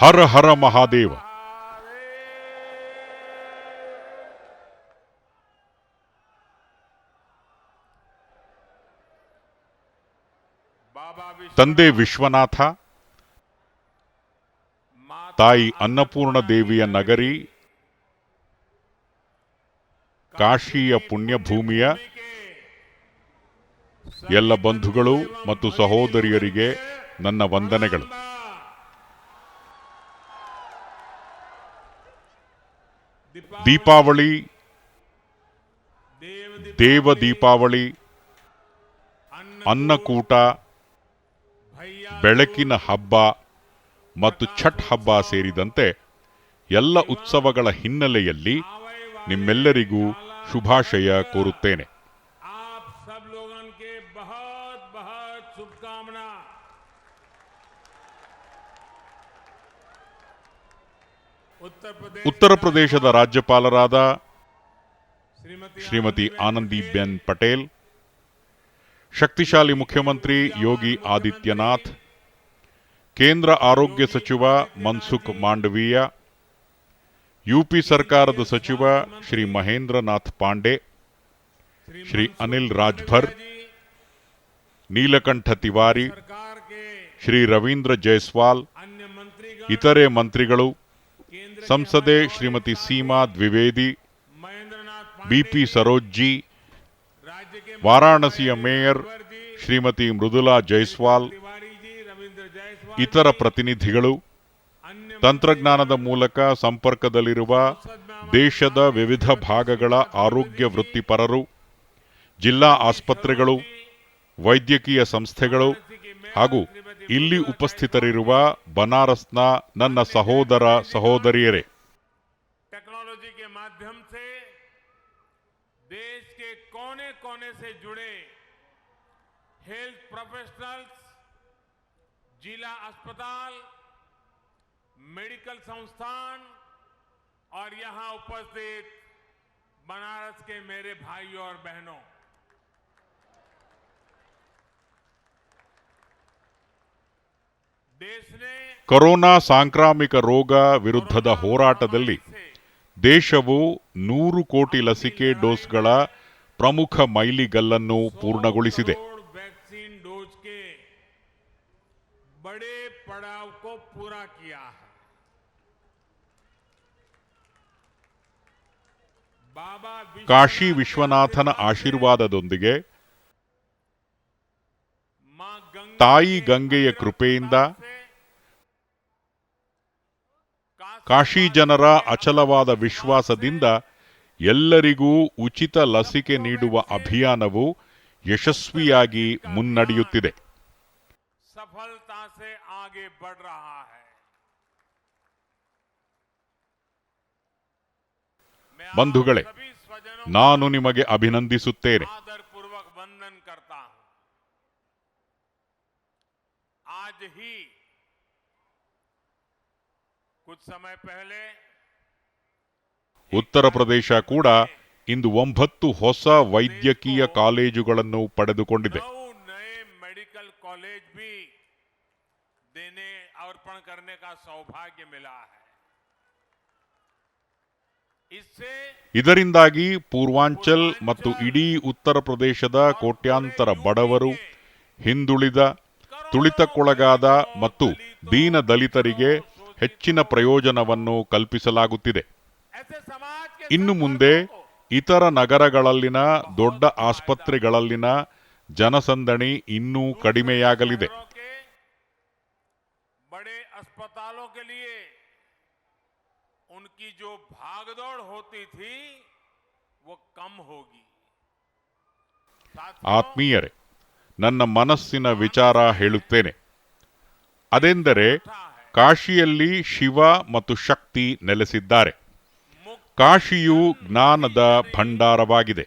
ಹರ ಹರ ಮಹಾದೇವ. ತಂದೆ ವಿಶ್ವನಾಥ, ತಾಯಿ ಅನ್ನಪೂರ್ಣ ದೇವಿಯ ನಗರಿ ಕಾಶಿಯ ಪುಣ್ಯಭೂಮಿಯ ಎಲ್ಲ ಬಂಧುಗಳು ಮತ್ತು ಸಹೋದರಿಯರಿಗೆ ನನ್ನ ವಂದನೆಗಳು. ದೀಪಾವಳಿ, ದೇವ ದೀಪಾವಳಿ, ಅನ್ನಕೂಟ, ಬೆಳಕಿನ ಹಬ್ಬ ಮತ್ತು ಛಠ್ ಹಬ್ಬ ಸೇರಿದಂತೆ ಎಲ್ಲ ಉತ್ಸವಗಳ ಹಿನ್ನೆಲೆಯಲ್ಲಿ ನಿಮ್ಮೆಲ್ಲರಿಗೂ ಶುಭಾಶಯ ಕೋರುತ್ತೇನೆ. ಉತ್ತರ ಪ್ರದೇಶದ ರಾಜ್ಯಪಾಲರಾದ ಶ್ರೀಮತಿ ಆನಂದೀಬೆನ್ ಪಟೇಲ್, ಶಕ್ತಿಶಾಲಿ ಮುಖ್ಯಮಂತ್ರಿ ಯೋಗಿ ಆದಿತ್ಯನಾಥ್, ಕೇಂದ್ರ ಆರೋಗ್ಯ ಸಚಿವ ಮನ್ಸುಖ್ ಮಾಂಡವೀಯ, ಯುಪಿ ಸರ್ಕಾರದ ಸಚಿವ ಶ್ರೀ ಮಹೇಂದ್ರನಾಥ್ ಪಾಂಡೆ, ಶ್ರೀ ಅನಿಲ್ ರಾಜ್ಭರ್, ನೀಲಕಂಠ ತಿವಾರಿ, ಶ್ರೀ ರವೀಂದ್ರ ಜೈಸ್ವಾಲ್, ಇತರೆ ಮಂತ್ರಿಗಳು, ಸಂಸದೆ ಶ್ರೀಮತಿ ಸೀಮಾ ದ್ವಿವೇದಿ, ಬಿಪಿ ಸರೋಜ್ಜಿ, ವಾರಾಣಸಿಯ ಮೇಯರ್ ಶ್ರೀಮತಿ ಮೃದುಲಾ ಜೈಸ್ವಾಲ್, ಇತರ ಪ್ರತಿನಿಧಿಗಳು, ತಂತ್ರಜ್ಞಾನದ ಮೂಲಕ ಸಂಪರ್ಕದಲ್ಲಿರುವ ದೇಶದ ವಿವಿಧ ಭಾಗಗಳ ಆರೋಗ್ಯ ವೃತ್ತಿಪರರು, ಜಿಲ್ಲಾ ಆಸ್ಪತ್ರೆಗಳು, ವೈದ್ಯಕೀಯ ಸಂಸ್ಥೆಗಳು ಹಾಗೂ ಇಲ್ಲಿ ಉಪಸ್ಥಿತರಿರುವ ಬನಾರಸ್ನ ನನ್ನ ಸಹೋದರ ಸಹೋದರಿಯರೇ, टेक्नोलॉजी के माध्यम से देश के कोने कोने से जुड़े हेल्थ प्रोफेशनल्स, जिला अस्पताल, मेडिकल संस्थान और यहां उपस्थित बनारस के मेरे भाइयों और बहनों, ಕೊರೋನಾ ಸಾಂಕ್ರಾಮಿಕ ರೋಗ ವಿರುದ್ಧದ ಹೋರಾಟದಲ್ಲಿ ದೇಶವು 100 ಕೋಟಿ ಲಸಿಕೆ ಡೋಸ್ಗಳ ಪ್ರಮುಖ ಮೈಲಿಗಲ್ಲನ್ನು ಪೂರ್ಣಗೊಳಿಸಿದೆ. ಕಾಶಿ ವಿಶ್ವನಾಥನ ಆಶೀರ್ವಾದದೊಂದಿಗೆ, ತಾಯಿ ಗಂಗೆಯ ಕೃಪೆಯಿಂದ, ಕಾಶಿ ಜನರ ಅಚಲವಾದ ವಿಶ್ವಾಸದಿಂದ ಎಲ್ಲರಿಗೂ ಉಚಿತ ಲಸಿಕೆ ನೀಡುವ ಅಭಿಯಾನವು ಯಶಸ್ವಿಯಾಗಿ ಮುನ್ನಡೆಯುತ್ತಿದೆ. ಬಂಧುಗಳೇ, ನಾನು ನಿಮಗೆ ಅಭಿನಂದಿಸುತ್ತೇನೆ. ಉತ್ತರ ಪ್ರದೇಶ ಕೂಡ ಇಂದು 9 ಹೊಸ ವೈದ್ಯಕೀಯ ಕಾಲೇಜುಗಳನ್ನು ಪಡೆದುಕೊಂಡಿದೆ. मेडिकल कॉलेज भी देने अर्पण करने का सौभाग्य मिला है. ಇದರಿಂದಾಗಿ ಪೂರ್ವಾಂಚಲ್ ಮತ್ತು ಇಡೀ ಉತ್ತರ ಪ್ರದೇಶದ ಕೋಟ್ಯಾಂತರ ಬಡವರು, ಹಿಂದುಳಿದ, ತುಳಿತಕ್ಕೊಳಗಾದ ಮತ್ತು ದೀನ ದಲಿತರಿಗೆ ಹೆಚ್ಚಿನ ಪ್ರಯೋಜನವನ್ನು ಕಲ್ಪಿಸಲಾಗುತ್ತಿದೆ. ಇನ್ನು ಮುಂದೆ ಇತರ ನಗರಗಳಲ್ಲಿನ ದೊಡ್ಡ ಆಸ್ಪತ್ರೆಗಳಲ್ಲಿನ ಜನಸಂದಣಿ ಇನ್ನೂ ಕಡಿಮೆಯಾಗಲಿದೆ. बड़े अस्पतालों के लिए उनकी जो भागदौड़ होती थी वो कम होगी. ಆತ್ಮೀಯರೇ, ನನ್ನ ಮನಸ್ಸಿನ ವಿಚಾರ ಹೇಳುತ್ತೇನೆ. ಅದೆಂದರೆ, ಕಾಶಿಯಲ್ಲಿ ಶಿವ ಮತ್ತು ಶಕ್ತಿ ನೆಲೆಸಿದ್ದಾರೆ. ಕಾಶಿಯು ಜ್ಞಾನದ ಭಂಡಾರವಾಗಿದೆ.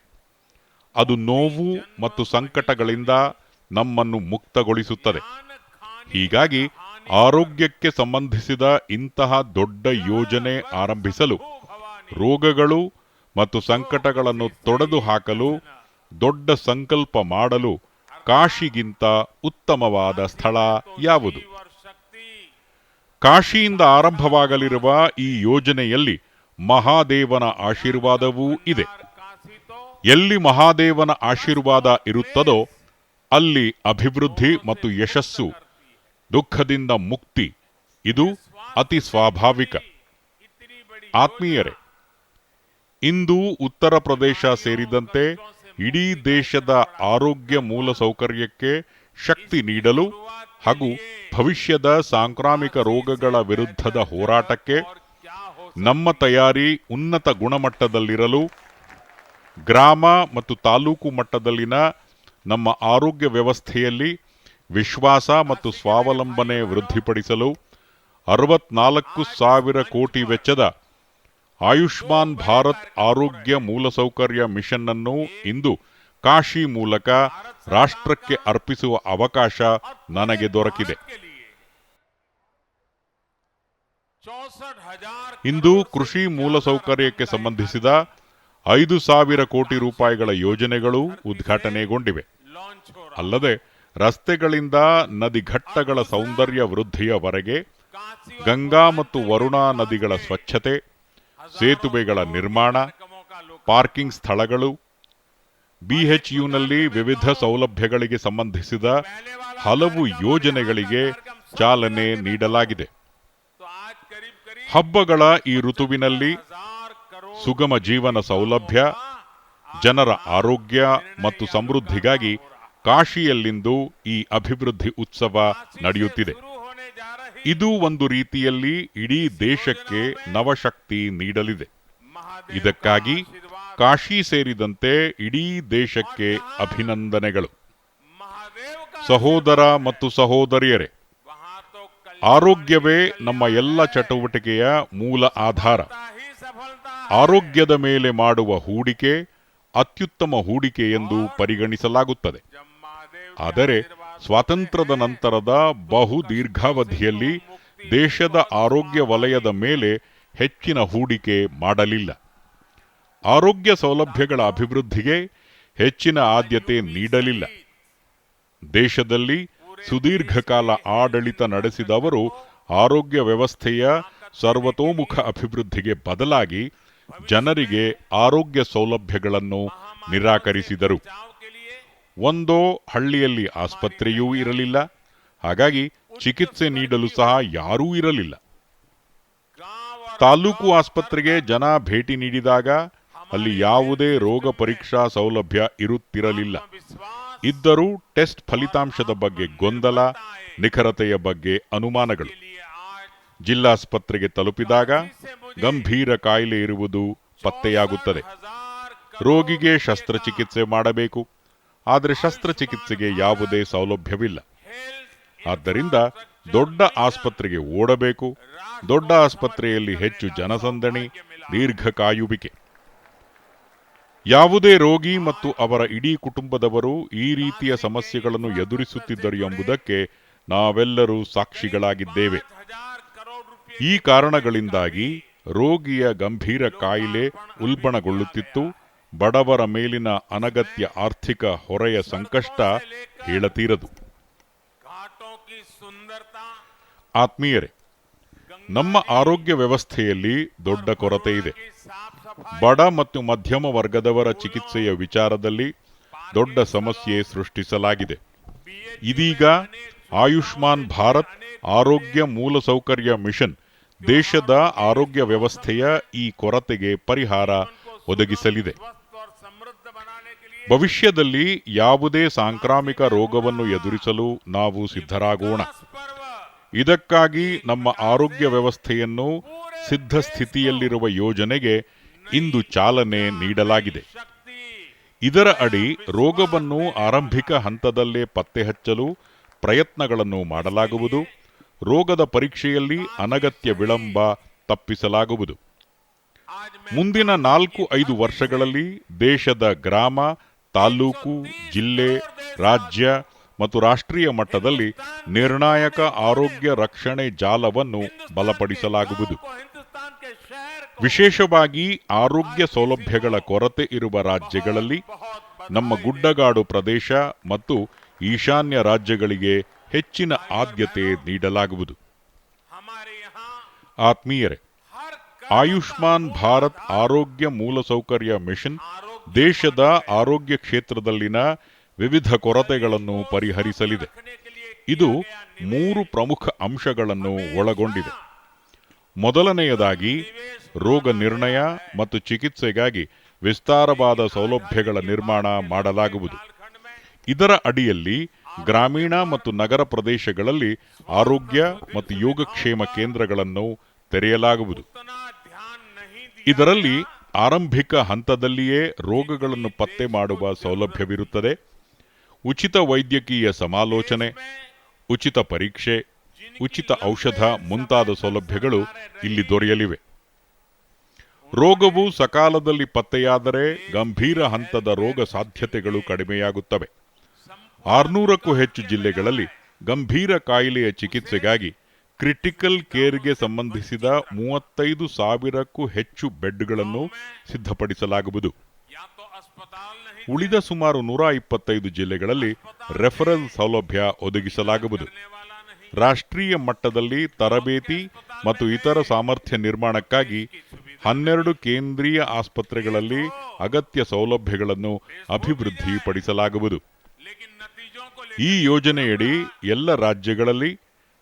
ಅದು ನೋವು ಮತ್ತು ಸಂಕಟಗಳಿಂದ ನಮ್ಮನ್ನು ಮುಕ್ತಗೊಳಿಸುತ್ತದೆ. ಹೀಗಾಗಿ ಆರೋಗ್ಯಕ್ಕೆ ಸಂಬಂಧಿಸಿದ ಇಂತಹ ದೊಡ್ಡ ಯೋಜನೆ ಆರಂಭಿಸಲು, ರೋಗಗಳು ಮತ್ತು ಸಂಕಟಗಳನ್ನು ತೊಡೆದು ಹಾಕಲು, ದೊಡ್ಡ ಸಂಕಲ್ಪ ಮಾಡಲು ಕಾಶಿಗಿಂತ ಉತ್ತಮವಾದ ಸ್ಥಳ ಯಾವುದು? ಕಾಶಿಯಿಂದ ಆರಂಭವಾಗಲಿರುವ ಈ ಯೋಜನೆಯಲ್ಲಿ ಮಹಾದೇವನ ಆಶೀರ್ವಾದವೂ ಇದೆ. काशी तो ಎಲ್ಲಿ ಮಹಾದೇವನ ಆಶೀರ್ವಾದ ಇರುತ್ತದೋ ಅಲ್ಲಿ ಅಭಿವೃದ್ಧಿ ಮತ್ತು ಯಶಸ್ಸು, ದುಃಖದಿಂದ ಮುಕ್ತಿ, ಇದು ಅತಿ ಸ್ವಾಭಾವಿಕ. इतनी बड़ी ಆತ್ಮೀಯರೇ, ಇಂದು ಉತ್ತರ ಪ್ರದೇಶ ಸೇರಿದಂತೆ ಇಡೀ ದೇಶದ ಆರೋಗ್ಯ ಮೂಲಸೌಕರ್ಯಕ್ಕೆ ಶಕ್ತಿ ನೀಡಲು ಹಾಗೂ ಭವಿಷ್ಯದ ಸಾಂಕ್ರಾಮಿಕ ರೋಗಗಳ ವಿರುದ್ಧದ ಹೋರಾಟಕ್ಕೆ और क्या हो ನಮ್ಮ ತಯಾರಿ ಉನ್ನತ ಗುಣಮಟ್ಟದಲ್ಲಿರಲು ಗ್ರಾಮ ಮತ್ತು ತಾಲೂಕು ಮಟ್ಟದಲ್ಲಿನ ನಮ್ಮ ಆರೋಗ್ಯ ವ್ಯವಸ್ಥೆಯಲ್ಲಿ ವಿಶ್ವಾಸ ಮತ್ತು ಸ್ವಾವಲಂಬನೆ ವೃದ್ಧಿಪಡಿಸಲು 64,000 ಕೋಟಿ ವೆಚ್ಚದ ಆಯುಷ್ಮಾನ್ ಭಾರತ್ ಆರೋಗ್ಯ ಮೂಲಸೌಕರ್ಯ ಮಿಷನ್ ಅನ್ನು ಇಂದು ಕಾಶಿ ಮೂಲಕ ರಾಷ್ಟ್ರಕ್ಕೆ ಅರ್ಪಿಸುವ ಅವಕಾಶ ನನಗೆ ದೊರಕಿದೆ. के लिए 64,000 ಇಂದು ಕೃಷಿ ಮೂಲಸೌಕರ್ಯಕ್ಕೆ ಸಂಬಂಧಿಸಿದ 5,000 ಕೋಟಿ ರೂಪಾಯಿಗಳ ಯೋಜನೆಗಳು ಉದ್ಘಾಟನೆಗೊಂಡಿವೆ. लॉन्च हो रहा ಅಲ್ಲದೆ ರಸ್ತೆಗಳಿಂದ ನದಿಘಟ್ಟಗಳ ಸೌಂದರ್ಯ ವೃದ್ಧಿಯವರೆಗೆ काशी ಗಂಗಾ ಮತ್ತು ವರುಣಾ ನದಿಗಳ ಸ್ವಚ್ಛತೆ, ಸೇತುವೆಗಳ ನಿರ್ಮಾಣ, कार्यक्रमों का लोक ಪಾರ್ಕಿಂಗ್ ಸ್ಥಳಗಳು, ಬಿಎಚ್ಯುನಲ್ಲಿ ವಿವಿಧ ಸೌಲಭ್ಯಗಳಿಗೆ ಸಂಬಂಧಿಸಿದ ಹಲವು ಯೋಜನೆಗಳಿಗೆ ಚಾಲನೆ ನೀಡಲಾಗಿದೆ. तो आज करीब करीब ಹಬ್ಬಗಳ ಈ ಋತುವಿನಲ್ಲಿ 1,000 करोड़ ಸುಗಮ ಜೀವನ ಸೌಲಭ್ಯ, ಜನರ ಆರೋಗ್ಯ ಮತ್ತು ಸಮೃದ್ಧಿಗಾಗಿ ಕಾಶಿಯಲ್ಲಿಂದು ಈ ಅಭಿವೃದ್ಧಿ ಉತ್ಸವ ನಡೆಯುತ್ತಿದೆ. शुरू होने जा रही ಇದು ಒಂದು ರೀತಿಯಲ್ಲಿ ಇಡೀ ದೇಶಕ್ಕೆ ನವಶಕ್ತಿ ನೀಡಲಿದೆ. महादेव ಇದಕ್ಕಾಗಿ का आशीर्वाद ಕಾಶಿ ಸೇರಿದಂತೆ ಇಡೀ ದೇಶಕ್ಕೆ ಅಭಿನಂದನೆಗಳು. महादेव का ಸಹೋದರ ಮತ್ತು ಸಹೋದರಿಯರೇ, वहां तो ಆರೋಗ್ಯವೇ ನಮ್ಮ ಎಲ್ಲ ಚಟುವಟಿಕೆಯ ಮೂಲ ಆಧಾರ. कल्याणता ही सफलता ಆರೋಗ್ಯದ ಮೇಲೆ ಮಾಡುವ ಹೂಡಿಕೆ ಅತ್ಯುತ್ತಮ ಹೂಡಿಕೆ ಎಂದು ಪರಿಗಣಿಸಲಾಗುತ್ತದೆ. जब महादेव ಆದರೆ ಸ್ವಾತಂತ್ರ್ಯದ ನಂತರದ ಬಹು ದೀರ್ಘಾವಧಿಯಲ್ಲಿ ದೇಶದ ಆರೋಗ್ಯ ವಲಯದ ಮೇಲೆ ಹೆಚ್ಚಿನ ಹೂಡಿಕೆ ಮಾಡಲಿಲ್ಲ. ಆರೋಗ್ಯ ಸೌಲಭ್ಯಗಳ ಅಭಿವೃದ್ಧಿಗೆ ಹೆಚ್ಚಿನ ಆದ್ಯತೆ ನೀಡಲಿಲ್ಲ. ದೇಶದಲ್ಲಿ ಸುದೀರ್ಘಕಾಲ ಆಡಳಿತ ನಡೆಸಿದವರು ಆರೋಗ್ಯ ವ್ಯವಸ್ಥೆಯ ಸರ್ವತೋಮುಖ ಅಭಿವೃದ್ಧಿಗೆ ಬದಲಾಗಿ ಜನರಿಗೆ ಆರೋಗ್ಯ ಸೌಲಭ್ಯಗಳನ್ನು ನಿರಾಕರಿಸಿದರು. बचाव के लिए ಒಂದೋ ಹಳ್ಳಿಯಲ್ಲಿ ಆಸ್ಪತ್ರೆಯೂ ಇರಲಿಲ್ಲ, ಹಾಗಾಗಿ ಚಿಕಿತ್ಸೆ ನೀಡಲು ಸಹ ಯಾರೂ ಇರಲಿಲ್ಲ. गांव और ತಾಲೂಕು ಆಸ್ಪತ್ರೆಗೆ ಜನ ಭೇಟಿ ನೀಡಿದಾಗ ಅಲ್ಲಿ ಯಾವುದೇ ರೋಗ ಪರೀಕ್ಷಾ ಸೌಲಭ್ಯ ಇರುತ್ತಿರಲಿಲ್ಲ. विश्वास ಇದ್ದರೂ ಟೆಸ್ಟ್ ಫಲಿತಾಂಶದ ಬಗ್ಗೆ ಗೊಂದಲ, ನಿಖರತೆಯ ಬಗ್ಗೆ ಅನುಮಾನಗಳು. के लिए आज ಜಿಲ್ಲಾಸ್ಪತ್ರೆಗೆ ತಲುಪಿದಾಗ ಗಂಭೀರ ಕಾಯಿಲೆ ಇರುವುದು ಪತ್ತೆಯಾಗುತ್ತದೆ. 64,000 ರೋಗಿಗೆ ಶಸ್ತ್ರಚಿಕಿತ್ಸೆ ಮಾಡಬೇಕು, ಆದರೆ ಶಸ್ತ್ರಚಿಕಿತ್ಸೆಗೆ ಯಾವುದೇ ಸೌಲಭ್ಯವಿಲ್ಲ. हेल्थ ಆದ್ದರಿಂದ ದೊಡ್ಡ ಆಸ್ಪತ್ರೆಗೆ ಓಡಬೇಕು. ದೊಡ್ಡ ಆಸ್ಪತ್ರೆಯಲ್ಲಿ ಹೆಚ್ಚು ಜನಸಂದಣಿ, ದೀರ್ಘ ಕಾಯುವಿಕೆ. ಯಾವುದೇ ರೋಗಿ ಮತ್ತು ಅವರ ಇಡೀ ಕುಟುಂಬದವರು ಈ ರೀತಿಯ ಸಮಸ್ಯೆಗಳನ್ನು ಎದುರಿಸುತ್ತಿದ್ದರು ಎಂಬುದಕ್ಕೆ ನಾವೆಲ್ಲರೂ ಸಾಕ್ಷಿಗಳಾಗಿದ್ದೇವೆ. 5,000 करोड़ रुपए ಈ ಕಾರಣಗಳಿಂದಾಗಿ ರೋಗಿಯ ಗಂಭೀರ ಕಾಯಿಲೆ ಉಲ್ಬಣಗೊಳ್ಳುತ್ತಿತ್ತು. ಬಡವರ ಮೇಲಿನ ಅನಗತ್ಯ ಆರ್ಥಿಕ ಹೊರೆಯ ಸಂಕಷ್ಟ ಹೇಳತೀರದು. घाटों की सुंदरता ಆತ್ಮೀಯರೇ, ನಮ್ಮ ಆರೋಗ್ಯ ವ್ಯವಸ್ಥೆಯಲ್ಲಿ ದೊಡ್ಡ ಕೊರತೆ ಇದೆ. की साफ सफाई ಬಡ ಮತ್ತು ಮಧ್ಯಮ ವರ್ಗದವರ ಚಿಕಿತ್ಸೆಯ ವಿಚಾರದಲ್ಲಿ ದೊಡ್ಡ ಸಮಸ್ಯೆ ಸೃಷ್ಟಿಸಲಾಗಿದೆ. ಇದೀಗ ಆಯುಷ್ಮಾನ್ ಭಾರತ್ ಆರೋಗ್ಯ ಮೂಲಸೌಕರ್ಯ ಮಿಷನ್ ದೇಶದ ಆರೋಗ್ಯ ವ್ಯವಸ್ಥೆಯ ಈ ಕೊರತೆಗೆ ಪರಿಹಾರ ಒದಗಿಸಲಿದೆ. स्वस्थ और समृद्ध बनाने के लिए ಭವಿಷ್ಯದಲ್ಲಿ ಯಾವುದೇ ಸಾಂಕ್ರಾಮಿಕ ರೋಗವನ್ನು ಎದುರಿಸಲು ನಾವು ಸಿದ್ಧರಾಗೋಣ. पर्व ಇದಕ್ಕಾಗಿ ನಮ್ಮ ಆರೋಗ್ಯ ವ್ಯವಸ್ಥೆಯನ್ನು ಸಿದ್ಧ ಸ್ಥಿತಿಯಲ್ಲಿರುವ ಯೋಜನೆಗೆ ಇಂದು ಚಾಲನೆ ನೀಡಲಾಗಿದೆ. शक्ति ಇದರ ಅಡಿ ರೋಗವನ್ನು ಆರಂಭಿಕ ಹಂತದಲ್ಲೇ ಪತ್ತೆ ಹಚ್ಚಲು ಪ್ರಯತ್ನಗಳನ್ನು ಮಾಡಲಾಗುವುದು. ರೋಗದ ಪರೀಕ್ಷೆಯಲ್ಲಿ ಅನಗತ್ಯ ವಿಳಂಬ ತಪ್ಪಿಸಲಾಗುವುದು. आज मैं ಮುಂದಿನ 4-5 ವರ್ಷಗಳಲ್ಲಿ ದೇಶದ ಗ್ರಾಮ, ತಾಲೂಕು, ಜಿಲ್ಲೆ, ರಾಜ್ಯ ಮತ್ತು ರಾಷ್ಟ್ರೀಯ ಮಟ್ಟದಲ್ಲಿ ನಿರ್ಣಾಯಕ ಆರೋಗ್ಯ ರಕ್ಷಣೆ ಜಾಲವನ್ನು ಬಲಪಡಿಸಲಾಗುವುದು. को हिंदुस्तान के शहर को ವಿಶೇಷವಾಗಿ ಆರೋಗ್ಯ ಸೌಲಭ್ಯಗಳ ಕೊರತೆ ಇರುವ ರಾಜ್ಯಗಳಲ್ಲಿ बहुत ನಮ್ಮ ಗುಡ್ಡಗಾಡು ಪ್ರದೇಶ ಮತ್ತು ಈಶಾನ್ಯ ರಾಜ್ಯಗಳಿಗೆ ಹೆಚ್ಚಿನ ಆದ್ಯತೆ ನೀಡಲಾಗುವುದು. हमारे ಆತ್ಮೀಯರೇ, ಆಯುಷ್ಮಾನ್ ಭಾರತ್ ಆರೋಗ್ಯ ಮೂಲಸೌಕರ್ಯ ಮಿಷನ್ ದೇಶದ ಆರೋಗ್ಯ ಕ್ಷೇತ್ರದಲ್ಲಿನ ವಿವಿಧ ಕೊರತೆಗಳನ್ನು ಪರಿಹರಿಸಲಿದೆ. ಇದು 3 ಪ್ರಮುಖ ಅಂಶಗಳನ್ನು ಒಳಗೊಂಡಿದೆ. ಮೊದಲನೆಯದಾಗಿ, ರೋಗ ನಿರ್ಣಯ ಮತ್ತು ಚಿಕಿತ್ಸೆಗಾಗಿ ವಿಸ್ತಾರವಾದ ಸೌಲಭ್ಯಗಳ ನಿರ್ಮಾಣ ಮಾಡಲಾಗುವುದು. ಇದರ ಅಡಿಯಲ್ಲಿ ಗ್ರಾಮೀಣ ಮತ್ತು ನಗರ ಪ್ರದೇಶಗಳಲ್ಲಿ ಆರೋಗ್ಯ ಮತ್ತು ಯೋಗಕ್ಷೇಮ ಕೇಂದ್ರಗಳನ್ನು ತೆರೆಯಲಾಗುವುದು. ಇದರಲ್ಲಿ ಆರಂಭಿಕ ಹಂತದಲ್ಲಿಯೇ ರೋಗಗಳನ್ನು ಪತ್ತೆ ಮಾಡುವ ಸೌಲಭ್ಯವಿರುತ್ತದೆ. ಉಚಿತ ವೈದ್ಯಕೀಯ ಸಮಾಲೋಚನೆ, ಉಚಿತ ಪರೀಕ್ಷೆ, ಉಚಿತ ಔಷಧ ಮುಂತಾದ ಸೌಲಭ್ಯಗಳು ಇಲ್ಲಿ ದೊರೆಯಲಿವೆ. ರೋಗವು ಸಕಾಲದಲ್ಲಿ ಪತ್ತೆಯಾದರೆ ಗಂಭೀರ ಹಂತದ ರೋಗ ಸಾಧ್ಯತೆಗಳು ಕಡಿಮೆಯಾಗುತ್ತವೆ. 600ಕ್ಕೂ ಹೆಚ್ಚು ಜಿಲ್ಲೆಗಳಲ್ಲಿ ಗಂಭೀರ ಕಾಯಿಲೆಯ ಚಿಕಿತ್ಸೆಗಾಗಿ ಕ್ರಿಟಿಕಲ್ ಕೇರ್ಗೆ ಸಂಬಂಧಿಸಿದ 35,000ಕ್ಕೂ ಹೆಚ್ಚು ಬೆಡ್ಗಳನ್ನು ಸಿದ್ಧಪಡಿಸಲಾಗುವುದು. ಉಳಿದ ಸುಮಾರು 125 ಜಿಲ್ಲೆಗಳಲ್ಲಿ ರೆಫರಲ್ ಸೌಲಭ್ಯ ಒದಗಿಸಲಾಗುವುದು. ರಾಷ್ಟ್ರೀಯ ಮಟ್ಟದಲ್ಲಿ ತರಬೇತಿ ಮತ್ತು ಇತರ ಸಾಮರ್ಥ್ಯ ನಿರ್ಮಾಣಕ್ಕಾಗಿ 12 ಕೇಂದ್ರೀಯ ಆಸ್ಪತ್ರೆಗಳಲ್ಲಿ ಅಗತ್ಯ ಸೌಲಭ್ಯಗಳನ್ನು ಅಭಿವೃದ್ಧಿಪಡಿಸಲಾಗುವುದು. ಈ ಯೋಜನೆಯಡಿ ಎಲ್ಲ ರಾಜ್ಯಗಳಲ್ಲಿ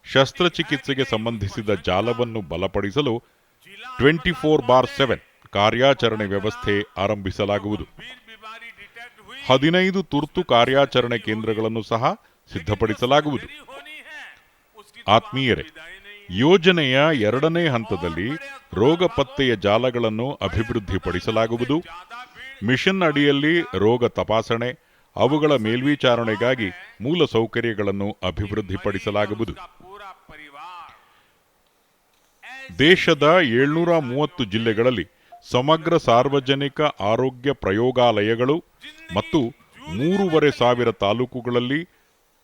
ಶಸ್ತ್ರಚಿಕಿತ್ಸೆಗೆ ಸಂಬಂಧಿಸಿದ ಜಾಲವನ್ನು ಬಲಪಡಿಸಲು 24/7 ಕಾರ್ಯಾಚರಣೆ ವ್ಯವಸ್ಥೆ ಆರಂಭಿಸಲಾಗುವುದು. 15 ತುರ್ತು ಕಾರ್ಯಾಚರಣೆ ಕೇಂದ್ರಗಳನ್ನು ಸಹ ಸಿದ್ಧಪಡಿಸಲಾಗುವುದು. ಆತ್ಮೀಯರೇ, ಯೋಜನೆಯ 2ನೇ ಹಂತದಲ್ಲಿ ರೋಗ ಪತ್ತೆಯ ಜಾಲಗಳನ್ನು ಅಭಿವೃದ್ಧಿಪಡಿಸಲಾಗುವುದು. ಮಿಷನ್ ಅಡಿಯಲ್ಲಿ ರೋಗ ತಪಾಸಣೆ, ಅವುಗಳ ಮೇಲ್ವಿಚಾರಣೆಗಾಗಿ ಮೂಲ ಸೌಕರ್ಯಗಳನ್ನು ಅಭಿವೃದ್ಧಿಪಡಿಸಲಾಗುವುದು. ದೇಶದ 730 ಜಿಲ್ಲೆಗಳಲ್ಲಿ ಸಮಗ್ರ ಸಾರ್ವಜನಿಕ ಆರೋಗ್ಯ ಪ್ರಯೋಗಾಲಯಗಳು ಮತ್ತು 3,500 ತಾಲೂಕುಗಳಲ್ಲಿ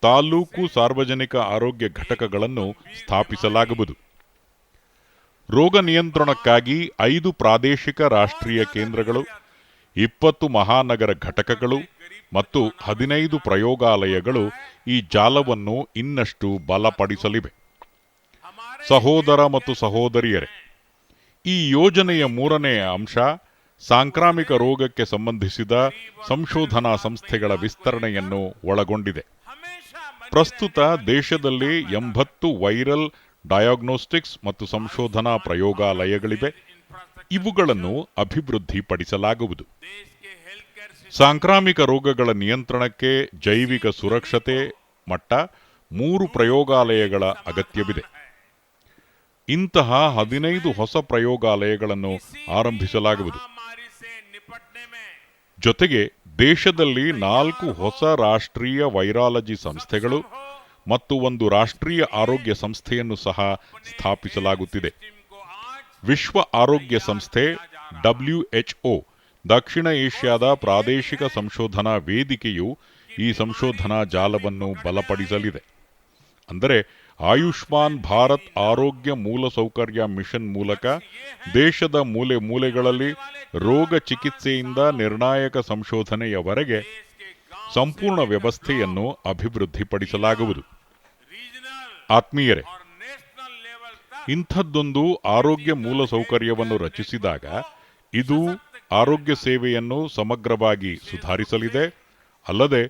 ತಾಲೂಕು ಸಾರ್ವಜನಿಕ ಆರೋಗ್ಯ ಘಟಕಗಳನ್ನು ಸ್ಥಾಪಿಸಲಾಗುವುದು. ರೋಗ ನಿಯಂತ್ರಣಕ್ಕಾಗಿ 5 ಪ್ರಾದೇಶಿಕ ರಾಷ್ಟ್ರೀಯ ಕೇಂದ್ರಗಳು, 20 ಮಹಾನಗರ ಘಟಕಗಳು ಮತ್ತು 15 ಪ್ರಯೋಗಾಲಯಗಳು ಈ ಜಾಲವನ್ನು ಇನ್ನಷ್ಟು ಬಲಪಡಿಸಲಿವೆ. ಸಹೋದರ ಮತ್ತು ಸಹೋದರಿಯರೇ, ಈ ಯೋಜನೆಯ 3ನೇ ಅಂಶ ಸಾಂಕ್ರಾಮಿಕ ರೋಗಕ್ಕೆ ಸಂಬಂಧಿಸಿದ ಸಂಶೋಧನಾ ಸಂಸ್ಥೆಗಳ ವಿಸ್ತರಣೆಯನ್ನು ಒಳಗೊಂಡಿದೆ. ಪ್ರಸ್ತುತ ದೇಶದಲ್ಲಿ 80 ವೈರಲ್ ಡಯಾಗ್ನೋಸ್ಟಿಕ್ಸ್ ಮತ್ತು ಸಂಶೋಧನಾ ಪ್ರಯೋಗಾಲಯಗಳಿವೆ. ಇವುಗಳನ್ನು ಅಭಿವೃದ್ಧಿಪಡಿಸಲಾಗುವುದು. ಸಾಂಕ್ರಾಮಿಕ ರೋಗಗಳ ನಿಯಂತ್ರಣಕ್ಕೆ ಜೈವಿಕ ಸುರಕ್ಷತೆ ಮಟ್ಟ 3 ಪ್ರಯೋಗಾಲಯಗಳ ಅಗತ್ಯವಿದೆ. ಇಂತಹ 15 ಹೊಸ ಪ್ರಯೋಗಾಲಯಗಳನ್ನು ಆರಂಭಿಸಲಾಗುವುದು. ಜೊತೆಗೆ ದೇಶದಲ್ಲಿ 4 ಹೊಸ ರಾಷ್ಟ್ರೀಯ ವೈರಾಲಜಿ ಸಂಸ್ಥೆಗಳು ಮತ್ತು 1 ರಾಷ್ಟ್ರೀಯ ಆರೋಗ್ಯ ಸಂಸ್ಥೆಯನ್ನು ಸಹ ಸ್ಥಾಪಿಸಲಾಗುತ್ತಿದೆ. ವಿಶ್ವ ಆರೋಗ್ಯ ಸಂಸ್ಥೆ WHO ದಕ್ಷಿಣ ಏಷ್ಯಾದ ಪ್ರಾದೇಶಿಕ ಸಂಶೋಧನಾ ವೇದಿಕೆಯು ಈ ಸಂಶೋಧನಾ ಜಾಲವನ್ನು ಬಲಪಡಿಸಲಿದೆ. ಅಂದರೆ ಆಯುಷ್ಮಾನ್ ಭಾರತ್ ಆರೋಗ್ಯ ಮೂಲಸೌಕರ್ಯ ಮಿಷನ್ ಮೂಲಕ ದೇಶದ ಮೂಲೆ ಮೂಲೆಗಳಲ್ಲಿ ರೋಗ ಚಿಕಿತ್ಸೆಯಿಂದ ನಿರ್ಣಾಯಕ ಸಂಶೋಧನೆಯವರೆಗೆ ಸಂಪೂರ್ಣ ವ್ಯವಸ್ಥೆಯನ್ನು ಅಭಿವೃದ್ಧಿಪಡಿಸಲಾಗುವುದು. ಆತ್ಮೀಯರೇ, ಇಂಥದ್ದೊಂದು ಆರೋಗ್ಯ ಮೂಲಸೌಕರ್ಯವನ್ನು ರಚಿಸಿದಾಗ ಇದು ಆರೋಗ್ಯ ಸೇವೆಯನ್ನು ಸಮಗ್ರವಾಗಿ ಸುಧಾರಿಸಲಿದೆ. ಅಲ್ಲದೆ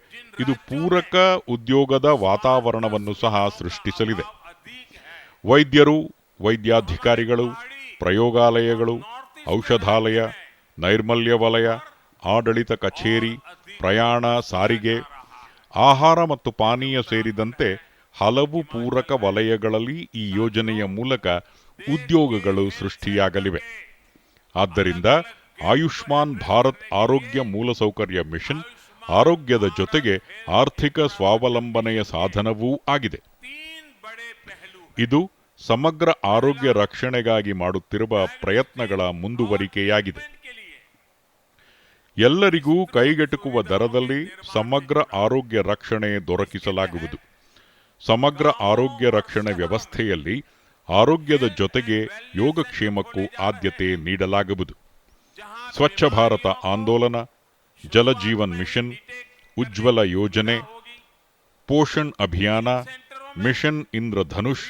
ಇದು ಪೂರಕ ಉದ್ಯೋಗದ ವಾತಾವರಣವನ್ನು ಸಹ ಸೃಷ್ಟಿಸಲಿದೆ. ವೈದ್ಯರು, ವೈದ್ಯಾಧಿಕಾರಿಗಳು, ಪ್ರಯೋಗಾಲಯಗಳು, ಔಷಧಾಲಯ, ನೈರ್ಮಲ್ಯ ವಲಯ, ಆಡಳಿತ ಕಚೇರಿ, ಪ್ರಯಾಣ ಸಾರಿಗೆ, ಆಹಾರ ಮತ್ತು ಪಾನೀಯ ಸೇರಿದಂತೆ ಹಲವು ಪೂರಕ ವಲಯಗಳಲ್ಲಿ ಈ ಯೋಜನೆಯ ಮೂಲಕ ಉದ್ಯೋಗಗಳು ಸೃಷ್ಟಿಯಾಗಲಿವೆ. ಆದ್ದರಿಂದ ಆಯುಷ್ಮಾನ್ ಭಾರತ್ ಆರೋಗ್ಯ ಮೂಲಸೌಕರ್ಯ ಮಿಷನ್ ಆರೋಗ್ಯದ ಜೊತೆಗೆ ಆರ್ಥಿಕ ಸ್ವಾವಲಂಬನೆಯ ಸಾಧನವೂ ಆಗಿದೆ. ಇದು ಸಮಗ್ರ ಆರೋಗ್ಯ ರಕ್ಷಣೆಗಾಗಿ ಮಾಡುತ್ತಿರುವ ಪ್ರಯತ್ನಗಳ ಮುಂದುವರಿಕೆಯಾಗಿದೆ. ಎಲ್ಲರಿಗೂ ಕೈಗೆಟುಕುವ ದರದಲ್ಲಿ ಸಮಗ್ರ ಆರೋಗ್ಯ ರಕ್ಷಣೆ ದೊರಕಿಸಲಾಗುವುದು. ಸಮಗ್ರ ಆರೋಗ್ಯ ರಕ್ಷಣೆ ವ್ಯವಸ್ಥೆಯಲ್ಲಿ ಆರೋಗ್ಯದ ಜೊತೆಗೆ ಯೋಗಕ್ಷೇಮಕ್ಕೂ ಆದ್ಯತೆ ನೀಡಲಾಗುವುದು. ಸ್ವಚ್ಛ ಭಾರತ ಆಂದೋಲನ, ಜಲ ಜೀವನ್ ಮಿಷನ್, ಉಜ್ವಲ ಯೋಜನೆ, ಪೋಷಣ್ ಅಭಿಯಾನ, ಮಿಷನ್ ಇಂದ್ರಧನುಷ್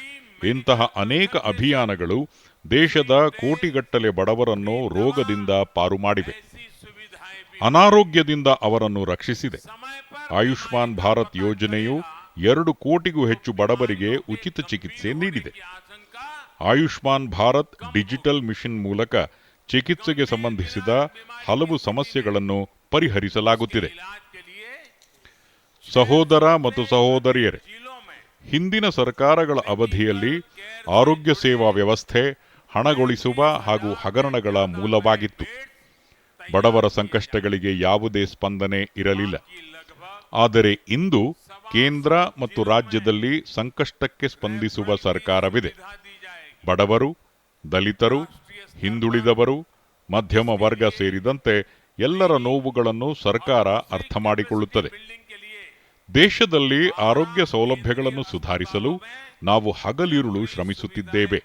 ಇಂತಹ ಅನೇಕ ಅಭಿಯಾನಗಳು ದೇಶದ ಕೋಟಿಗಟ್ಟಲೆ ಬಡವರನ್ನು ರೋಗದಿಂದ ಪಾರು ಮಾಡಿವೆ. ಅನಾರೋಗ್ಯದಿಂದ ಅವರನ್ನು ರಕ್ಷಿಸಿದೆ. ಆಯುಷ್ಮಾನ್ ಭಾರತ್ ಯೋಜನೆಯು 2 ಕೋಟಿಗೂ ಹೆಚ್ಚು ಬಡವರಿಗೆ ಉಚಿತ ಚಿಕಿತ್ಸೆ ನೀಡಿದೆ. ಆಯುಷ್ಮಾನ್ ಭಾರತ್ ಡಿಜಿಟಲ್ ಮಿಷನ್ ಮೂಲಕ ಚಿಕಿತ್ಸೆಗೆ ಸಂಬಂಧಿಸಿದ ಹಲವು ಸಮಸ್ಯೆಗಳನ್ನು ಪರಿಹರಿಸಲಾಗುತ್ತಿದೆ. ಸಹೋದರ ಮತ್ತು ಸಹೋದರಿಯರೇ, ಹಿಂದಿನ ಸರ್ಕಾರಗಳ ಅವಧಿಯಲ್ಲಿ ಆರೋಗ್ಯ ಸೇವಾ ವ್ಯವಸ್ಥೆ ಹಣಗೊಳಿಸುವ ಹಾಗೂ ಹಗರಣಗಳ ಮೂಲವಾಗಿತ್ತು. ಬಡವರ ಸಂಕಷ್ಟಗಳಿಗೆ ಯಾವುದೇ ಸ್ಪಂದನೆ ಇರಲಿಲ್ಲ. ಆದರೆ ಇಂದು ಕೇಂದ್ರ ಮತ್ತು ರಾಜ್ಯದಲ್ಲಿ ಸಂಕಷ್ಟಕ್ಕೆ ಸ್ಪಂದಿಸುವ ಸರ್ಕಾರವಿದೆ. ಬಡವರು, ದಲಿತರು, ಹಿಂದುಳಿದವರು, ಮಧ್ಯಮ ವರ್ಗ ಸೇರಿದಂತೆ ಎಲ್ಲರ ನೋವುಗಳನ್ನು ಸರ್ಕಾರ ಅರ್ಥ ಮಾಡಿಕೊಳ್ಳುತ್ತದೆ. ದೇಶದಲ್ಲಿ ಆರೋಗ್ಯ ಸೌಲಭ್ಯಗಳನ್ನು ಸುಧಾರಿಸಲು ನಾವು ಹಗಲಿರುಳು ಶ್ರಮಿಸುತ್ತಿದ್ದೇವೆ.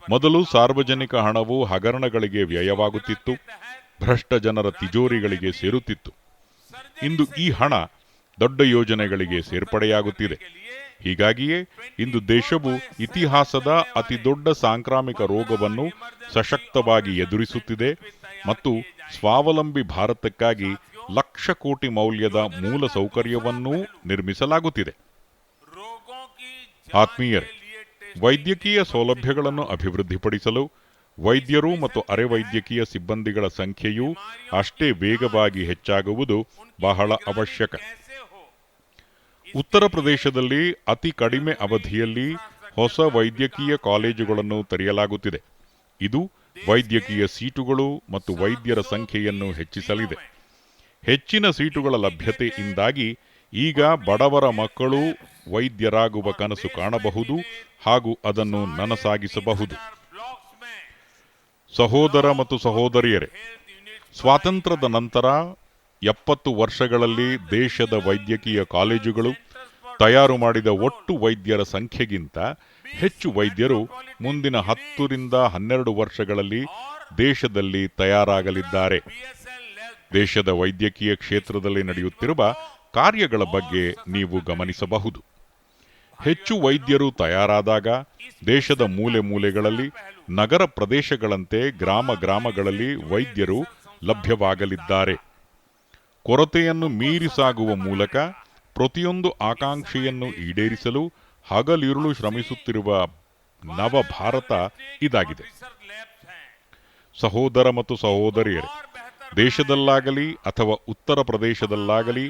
ಮೊದಲು ಸಾರ್ವಜನಿಕ ಹಣವು ಹಗರಣಗಳಿಗೆ ವ್ಯಯವಾಗುತ್ತಿತ್ತು, ಭ್ರಷ್ಟ ಜನರ ತಿಜೋರಿಗಳಿಗೆ ಸೇರುತ್ತಿತ್ತು. ಇಂದು ಈ ಹಣ ದೊಡ್ಡ ಯೋಜನೆಗಳಿಗೆ ಸೇರ್ಪಡೆಯಾಗುತ್ತಿದೆ. ಹೀಗಾಗಿಯೇ ಇಂದು ದೇಶವು ಇತಿಹಾಸದ ಅತಿದೊಡ್ಡ ಸಾಂಕ್ರಾಮಿಕ ರೋಗವನ್ನು ಸಶಕ್ತವಾಗಿ ಎದುರಿಸುತ್ತಿದೆ ಮತ್ತು ಸ್ವಾವಲಂಬಿ ಭಾರತಕ್ಕಾಗಿ ಲಕ್ಷ ಕೋಟಿ ಮೌಲ್ಯದ ಮೂಲ ಸೌಕರ್ಯವನ್ನೂ ನಿರ್ಮಿಸಲಾಗುತ್ತಿದೆ. ಆತ್ಮೀಯರೇ, ವೈದ್ಯಕೀಯ ಸೌಲಭ್ಯಗಳನ್ನು ಅಭಿವೃದ್ಧಿಪಡಿಸಲು ವೈದ್ಯರು ಮತ್ತು ಅರೆವೈದ್ಯಕೀಯ ಸಿಬ್ಬಂದಿಗಳ ಸಂಖ್ಯೆಯೂ ಅಷ್ಟೇ ವೇಗವಾಗಿ ಹೆಚ್ಚಾಗುವುದು ಬಹಳ ಅವಶ್ಯಕ. ಉತ್ತರ ಪ್ರದೇಶದಲ್ಲಿ ಅತಿ ಕಡಿಮೆ ಅವಧಿಯಲ್ಲಿ ಹೊಸ ವೈದ್ಯಕೀಯ ಕಾಲೇಜುಗಳನ್ನು ತೆರೆಯಲಾಗುತ್ತಿದೆ. ಇದು ವೈದ್ಯಕೀಯ ಸೀಟುಗಳು ಮತ್ತು ವೈದ್ಯರ ಸಂಖ್ಯೆಯನ್ನು ಹೆಚ್ಚಿಸಲಿದೆ. ಹೆಚ್ಚಿನ ಸೀಟುಗಳ ಲಭ್ಯತೆಯಿಂದಾಗಿ ಈಗ ಬಡವರ ಮಕ್ಕಳು ವೈದ್ಯರಾಗುವ ಕನಸು ಕಾಣಬಹುದು ಹಾಗೂ ಅದನ್ನು ನನಸಾಗಿಸಬಹುದು. ಸಹೋದರ ಮತ್ತು ಸಹೋದರಿಯರೇ, ಸ್ವಾತಂತ್ರ್ಯದ ನಂತರ 70 ವರ್ಷಗಳಲ್ಲಿ ದೇಶದ ವೈದ್ಯಕೀಯ ಕಾಲೇಜುಗಳು ತಯಾರು ಮಾಡಿದ ಒಟ್ಟು ವೈದ್ಯರ ಸಂಖ್ಯೆಗಿಂತ ಹೆಚ್ಚು ವೈದ್ಯರು ಮುಂದಿನ 10 ರಿಂದ 12 ವರ್ಷಗಳಲ್ಲಿ ದೇಶದಲ್ಲಿ ತಯಾರಾಗಲಿದ್ದಾರೆ. ದೇಶದ ವೈದ್ಯಕೀಯ ಕ್ಷೇತ್ರದಲ್ಲಿ ನಡೆಯುತ್ತಿರುವ ಕಾರ್ಯಗಳ ಬಗ್ಗೆ ನೀವು ಗಮನಿಸಬಹುದು. ಹೆಚ್ಚು ವೈದ್ಯರು ತಯಾರಾದಾಗ ದೇಶದ ಮೂಲೆ ಮೂಲೆಗಳಲ್ಲಿ, ನಗರ ಪ್ರದೇಶಗಳಂತೆ ಗ್ರಾಮಗಳಲ್ಲಿ ವೈದ್ಯರು ಲಭ್ಯವಾಗಲಿದ್ದಾರೆ. ಕೊರತೆಯನ್ನು ಮೀರಿ ಸಾಗುವ ಮೂಲಕ ಪ್ರತಿಯೊಂದು ಆಕಾಂಕ್ಷೆಯನ್ನು ಈಡೇರಿಸಲು ಹಗಲಿರುಳು ಶ್ರಮಿಸುತ್ತಿರುವ ನವ ಭಾರತ ಇದಾಗಿದೆ. ಸಹೋದರ ಮತ್ತು ಸಹೋದರಿಯರೇ, ದೇಶದಲ್ಲಾಗಲಿ ಅಥವಾ ಉತ್ತರ ಪ್ರದೇಶದಲ್ಲಾಗಲಿ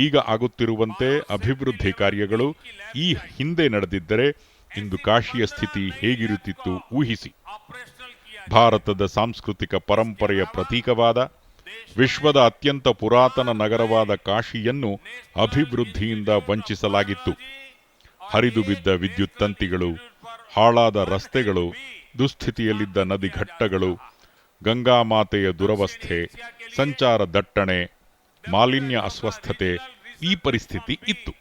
ಈಗ ಆಗುತ್ತಿರುವಂತೆ ಅಭಿವೃದ್ಧಿ ಕಾರ್ಯಗಳು ಈ ಹಿಂದೆ ನಡೆದಿದ್ದರೆ ಇಂದು ಕಾಶಿಯ ಸ್ಥಿತಿ ಹೇಗಿರುತ್ತಿತ್ತು ಊಹಿಸಿ. ಭಾರತದ ಸಾಂಸ್ಕೃತಿಕ ಪರಂಪರೆಯ ಪ್ರತೀಕವಾದ ವಿಶ್ವದ ಅತ್ಯಂತ ಪುರಾತನ ನಗರವಾದ ಕಾಶಿಯನ್ನು ಅಭಿವೃದ್ಧಿಯಿಂದ ವಂಚಿಸಲಾಗಿತ್ತು. ಹರಿದು ಬಿದ್ದ ವಿದ್ಯುತ್ ತಂತಿಗಳು, ಹಾಳಾದ ರಸ್ತೆಗಳು, ದುಸ್ಥಿತಿಯಲ್ಲಿದ್ದ ನದಿಘಟ್ಟಗಳು, ಗಂಗಾಮಾತೆಯ ದುರವಸ್ಥೆ, ಸಂಚಾರ ದಟ್ಟಣೆ, ಮಾಲಿನ್ಯ ಅಸ್ವಸ್ಥತೆ, ಈ ಪರಿಸ್ಥಿತಿ ಇತ್ತು.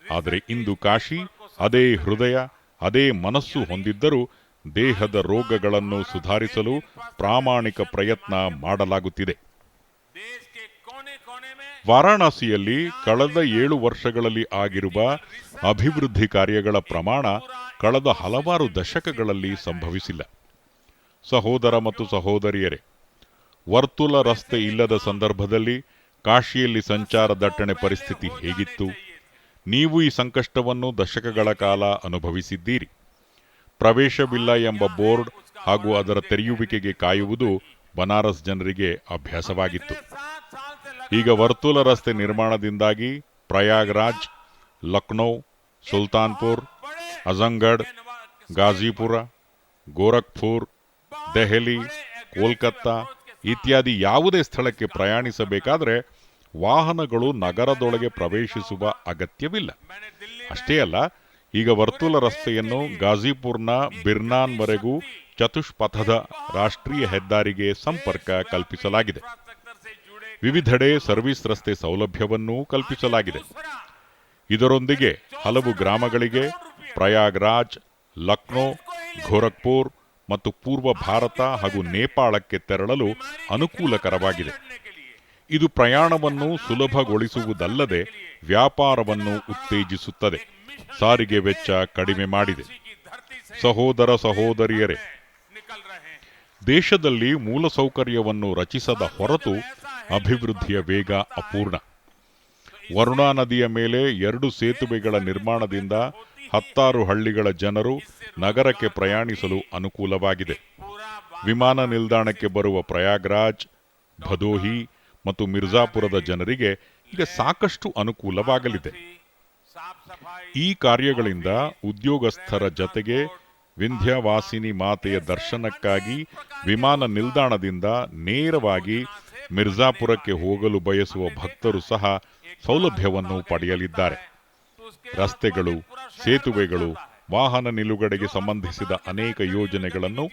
ಆದರೆ ಇಂದು ಕಾಶಿ ಅದೇ ಹೃದಯ, ಅದೇ ಮನಸ್ಸು ಹೊಂದಿದ್ದರೂ ದೇಹದ ರೋಗಗಳನ್ನು ಸುಧಾರಿಸಲು ಪ್ರಾಮಾಣಿಕ ಪ್ರಯತ್ನ ಮಾಡಲಾಗುತ್ತಿದೆ. ವಾರಾಣಸಿಯಲ್ಲಿ ಕಳೆದ 7 ವರ್ಷಗಳಲ್ಲಿ ಆಗಿರುವ ಅಭಿವೃದ್ಧಿ ಕಾರ್ಯಗಳ ಪ್ರಮಾಣ ಕಳೆದ ಹಲವಾರು ದಶಕಗಳಲ್ಲಿ ಸಂಭವಿಸಿಲ್ಲ. ಸಹೋದರ ಮತ್ತು ಸಹೋದರಿಯರೇ, ವರ್ತುಲ ರಸ್ತೆ ಇಲ್ಲದ ಸಂದರ್ಭದಲ್ಲಿ ಕಾಶಿಯಲ್ಲಿ ಸಂಚಾರ ದಟ್ಟಣೆ ಪರಿಸ್ಥಿತಿ ಹೇಗಿತ್ತು? ನೀವು ಈ ಸಂಕಷ್ಟವನ್ನು ದಶಕಗಳ ಕಾಲ ಅನುಭವಿಸಿದ್ದೀರಿ. ಪ್ರವೇಶವಿಲ್ಲ ಎಂಬ ಬೋರ್ಡ್ ಹಾಗೂ ಅದರ ತೆರೆಯುವಿಕೆಗೆ ಕಾಯುವುದು ಬನಾರಸ್ ಜನರಿಗೆ ಅಭ್ಯಾಸವಾಗಿತ್ತು. ಈಗ ವರ್ತುಲ ರಸ್ತೆ ನಿರ್ಮಾಣದಿಂದಾಗಿ ಪ್ರಯಾಗ್ರಾಜ್, ಲಕ್ನೋ, ಸುಲ್ತಾನ್ಪುರ್, ಅಜಂಗಢ್, ಗಾಜಿಪುರ, ಗೋರಖ್ಪುರ್, ದೆಹಲಿ, ಕೋಲ್ಕತ್ತಾ ಇತ್ಯಾದಿ ಯಾವುದೇ ಸ್ಥಳಕ್ಕೆ ಪ್ರಯಾಣಿಸಬೇಕಾದರೆ ವಾಹನಗಳು ನಗರದೊಳಗೆ ಪ್ರವೇಶಿಸುವ ಅಗತ್ಯವಿಲ್ಲ. ಅಷ್ಟೇ ಅಲ್ಲ, ಈಗ ವರ್ತುಲ ರಸ್ತೆಯನ್ನು ಗಾಜಿಪುರ್ನ ಬಿರ್ನಾನ್ವರೆಗೂ ಚತುಷ್ಪಥದ ರಾಷ್ಟ್ರೀಯ ಹೆದ್ದಾರಿಗೆ ಸಂಪರ್ಕ ಕಲ್ಪಿಸಲಾಗಿದೆ. ವಿವಿಧೆಡೆ ಸರ್ವಿಸ್ ರಸ್ತೆ ಸೌಲಭ್ಯವನ್ನೂ ಕಲ್ಪಿಸಲಾಗಿದೆ. ಇದರೊಂದಿಗೆ ಹಲವು ಗ್ರಾಮಗಳಿಗೆ ಪ್ರಯಾಗ್ರಾಜ್, ಲಕ್ನೋ, ಗೋರಖ್ಪುರ್ ಮತ್ತು ಪೂರ್ವ ಭಾರತ ಹಾಗೂ ನೇಪಾಳಕ್ಕೆ ತೆರಳಲು ಅನುಕೂಲಕರವಾಗಿದೆ. ಇದು ಪ್ರಯಾಣವನ್ನು ಸುಲಭಗೊಳಿಸುವುದಲ್ಲದೆ ವ್ಯಾಪಾರವನ್ನು ಉತ್ತೇಜಿಸುತ್ತದೆ, ಸಾರಿಗೆ ವೆಚ್ಚ ಕಡಿಮೆ ಮಾಡಿದೆ. ಸಹೋದರ ಸಹೋದರಿಯರೇ, ದೇಶದಲ್ಲಿ ಮೂಲಸೌಕರ್ಯವನ್ನು ರಚಿಸದ ಹೊರತು ಅಭಿವೃದ್ಧಿಯ ವೇಗ ಅಪೂರ್ಣ. ವರುಣಾ ನದಿಯ ಮೇಲೆ 2 ಸೇತುವೆಗಳ ನಿರ್ಮಾಣದಿಂದ 10 ಹಳ್ಳಿಗಳ ಜನರು ನಗರಕ್ಕೆ ಪ್ರಯಾಣಿಸಲು ಅನುಕೂಲವಾಗಿದೆ. ವಿಮಾನ ನಿಲ್ದಾಣಕ್ಕೆ ಬರುವ ಪ್ರಯಾಗ್ರಾಜ್, ಭದೋಹಿ ಮತ್ತು ಮಿರ್ಜಾಪುರದ ಜನರಿಗೆ ಈಗ ಸಾಕಷ್ಟು ಅನುಕೂಲವಾಗಲಿದೆ. ಈ ಕಾರ್ಯಗಳಿಂದ ಉದ್ಯೋಗಸ್ಥರ ಜತೆಗೆ ವಿಂಧ್ಯವಾಸಿನಿ ಮಾತೆಯ ದರ್ಶನಕ್ಕಾಗಿ ವಿಮಾನ ನಿಲ್ದಾಣದಿಂದ ನೇರವಾಗಿ ಮಿರ್ಜಾಪುರಕ್ಕೆ ಹೋಗಲು ಬಯಸುವ ಭಕ್ತರು ಸಹ ಸೌಲಭ್ಯವನ್ನು ಪಡೆಯಲಿದ್ದಾರೆ. ರಸ್ತೆಗಳು, ಸೇತುವೆಗಳು, ವಾಹನ ನಿಲುಗಡೆಗೆ ಸಂಬಂಧಿಸಿದ ಅನೇಕ ಯೋಜನೆಗಳನ್ನು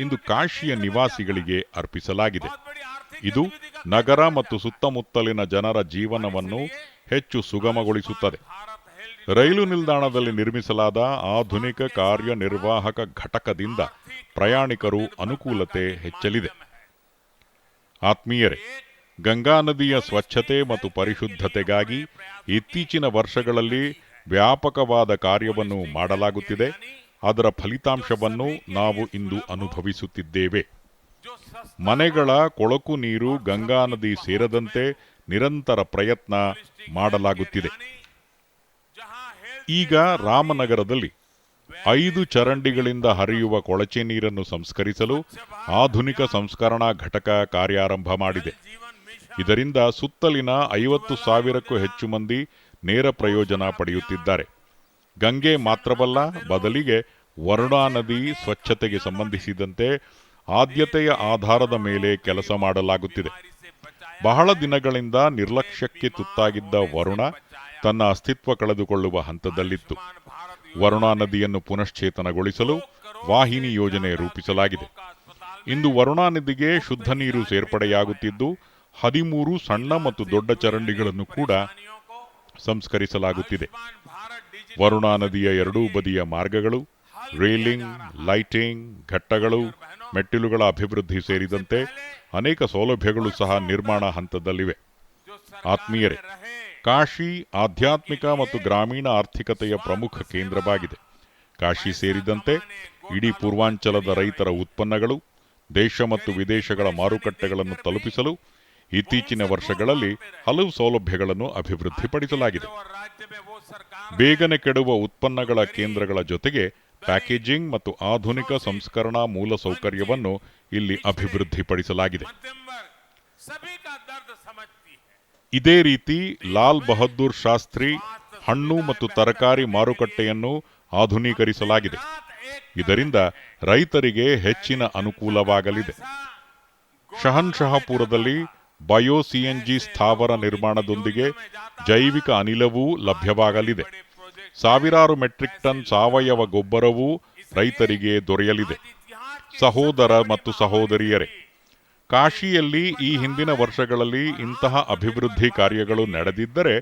ಇಂದು ಕಾಶಿಯ ನಿವಾಸಿಗಳಿಗೆ ಅರ್ಪಿಸಲಾಗಿದೆ. ಇದು ನಗರ ಮತ್ತು ಸುತ್ತಮುತ್ತಲಿನ ಜನರ ಜೀವನವನ್ನು ಹೆಚ್ಚು ಸುಗಮಗೊಳಿಸುತ್ತದೆ. ರೈಲು ನಿಲ್ದಾಣದಲ್ಲಿ ನಿರ್ಮಿಸಲಾದ ಆಧುನಿಕ ಕಾರ್ಯನಿರ್ವಾಹಕ ಘಟಕದಿಂದ ಪ್ರಯಾಣಿಕರು ಅನುಕೂಲತೆ ಹೆಚ್ಚಲಿದೆ. ಆತ್ಮೀಯರೇ, ಗಂಗಾ ನದಿಯ ಸ್ವಚ್ಛತೆ ಮತ್ತು ಪರಿಶುದ್ಧತೆಗಾಗಿ ಇತ್ತೀಚಿನ ವರ್ಷಗಳಲ್ಲಿ ವ್ಯಾಪಕವಾದ ಕಾರ್ಯವನ್ನು ಮಾಡಲಾಗುತ್ತಿದೆ. ಅದರ ಫಲಿತಾಂಶವನ್ನು ನಾವು ಇಂದು ಅನುಭವಿಸುತ್ತಿದ್ದೇವೆ. ಮನೆಗಳ ಕೊಳಕು ನೀರು ಗಂಗಾ ನದಿ ಸೇರದಂತೆ ನಿರಂತರ ಪ್ರಯತ್ನ ಮಾಡಲಾಗುತ್ತಿದೆ. ಈಗ ರಾಮನಗರದಲ್ಲಿ 5 ಚರಂಡಿಗಳಿಂದ ಹರಿಯುವ ಕೊಳಚೆ ನೀರನ್ನು ಸಂಸ್ಕರಿಸಲು ಆಧುನಿಕ ಸಂಸ್ಕರಣಾ ಘಟಕ ಕಾರ್ಯಾರಂಭ ಮಾಡಿದೆ. ಇದರಿಂದ ಸುತ್ತಲಿನ 50,000ಕ್ಕೂ ಹೆಚ್ಚು ಮಂದಿ ನೇರ ಪ್ರಯೋಜನ ಪಡೆಯುತ್ತಿದ್ದಾರೆ. ಗಂಗೆ ಮಾತ್ರವಲ್ಲ, ಬದಲಿಗೆ ವರುಣಾ ನದಿ ಸ್ವಚ್ಛತೆಗೆ ಸಂಬಂಧಿಸಿದಂತೆ ಆದ್ಯತೆಯ ಆಧಾರದ ಮೇಲೆ ಕೆಲಸ ಮಾಡಲಾಗುತ್ತಿದೆ. ಬಹಳ ದಿನಗಳಿಂದ ನಿರ್ಲಕ್ಷ್ಯಕ್ಕೆ ತುತ್ತಾಗಿದ್ದ ವರುಣ ತನ್ನ ಅಸ್ತಿತ್ವ ಕಳೆದುಕೊಳ್ಳುವ ಹಂತದಲ್ಲಿತ್ತು. ವರುಣಾ ನದಿಯನ್ನು ಪುನಶ್ಚೇತನಗೊಳಿಸಲು ವಾಹಿನಿ ಯೋಜನೆ ರೂಪಿಸಲಾಗಿದೆ. ಇಂದು ವರುಣಾ ನದಿಗೆ ಶುದ್ಧ ನೀರು ಸೇರ್ಪಡೆಯಾಗುತ್ತಿದ್ದು 13 ಸಣ್ಣ ಮತ್ತು ದೊಡ್ಡ ಚರಂಡಿಗಳನ್ನು ಕೂಡ ಸಂಸ್ಕರಿಸಲಾಗುತ್ತಿದೆ. ವರುಣಾ ನದಿಯ ಎರಡೂ ಬದಿಯ ಮಾರ್ಗಗಳು, ರೇಲಿಂಗ್, ಲೈಟಿಂಗ್, ಘಟ್ಟಗಳು, ಮೆಟ್ಟಿಲುಗಳ ಅಭಿವೃದ್ಧಿ ಸೇರಿದಂತೆ ಅನೇಕ ಸೌಲಭ್ಯಗಳು ಸಹ ನಿರ್ಮಾಣ ಹಂತದಲ್ಲಿವೆ. ಆತ್ಮೀಯರೇ, ಕಾಶಿ ಆಧ್ಯಾತ್ಮಿಕ ಮತ್ತು ಗ್ರಾಮೀಣ ಆರ್ಥಿಕತೆಯ ಪ್ರಮುಖ ಕೇಂದ್ರವಾಗಿದೆ. ಕಾಶಿ ಸೇರಿದಂತೆ ಇಡೀ ಪೂರ್ವಾಂಚಲದ ರೈತರ ಉತ್ಪನ್ನಗಳು ದೇಶ ಮತ್ತು ವಿದೇಶಗಳ ಮಾರುಕಟ್ಟೆಗಳನ್ನು ತಲುಪಿಸಲು ಇತ್ತೀಚಿನ ವರ್ಷಗಳಲ್ಲಿ ಹಲವು ಸೌಲಭ್ಯಗಳನ್ನು ಅಭಿವೃದ್ಧಿಪಡಿಸಲಾಗಿದೆ. ಬೇಗನೆ ಕೆಡುವ ಉತ್ಪನ್ನಗಳ ಕೇಂದ್ರಗಳ ಜೊತೆಗೆ ಪ್ಯಾಕೇಜಿಂಗ್ ಮತ್ತು ಆಧುನಿಕ ಸಂಸ್ಕರಣಾ ಮೂಲಸೌಕರ್ಯವನ್ನು ಇಲ್ಲಿ ಅಭಿವೃದ್ಧಿಪಡಿಸಲಾಗಿದೆ. ಇದೇ ರೀತಿ ಲಾಲ್ ಬಹದ್ದೂರ್ ಶಾಸ್ತ್ರಿ ಹಣ್ಣು ಮತ್ತು ತರಕಾರಿ ಮಾರುಕಟ್ಟೆಯನ್ನು ಆಧುನೀಕರಿಸಲಾಗಿದೆ. ಇದರಿಂದ ರೈತರಿಗೆ ಹೆಚ್ಚಿನ ಅನುಕೂಲವಾಗಲಿದೆ. ಶಹನ್ಶಹಾಪುರದಲ್ಲಿ ಬಯೋ ಸಿಎನ್ಜಿ ಸ್ಥಾವರ ನಿರ್ಮಾಣದೊಂದಿಗೆ ಜೈವಿಕ ಅನಿಲವೂ ಲಭ್ಯವಾಗಲಿದೆ. ಸಾವಿರಾರು ಮೆಟ್ರಿಕ್ ಟನ್ ಸಾವಯವ ಗೊಬ್ಬರವೂ ರೈತರಿಗೆ ದೊರೆಯಲಿದೆ. ಸಹೋದರ ಮತ್ತು ಸಹೋದರಿಯರೇ, ಕಾಶಿಯಲ್ಲಿ ಈ ಹಿಂದಿನ ವರ್ಷಗಳಲ್ಲಿ ಇಂತಹ ಅಭಿವೃದ್ಧಿ ಕಾರ್ಯಗಳು ನಡೆದಿದ್ದರೆ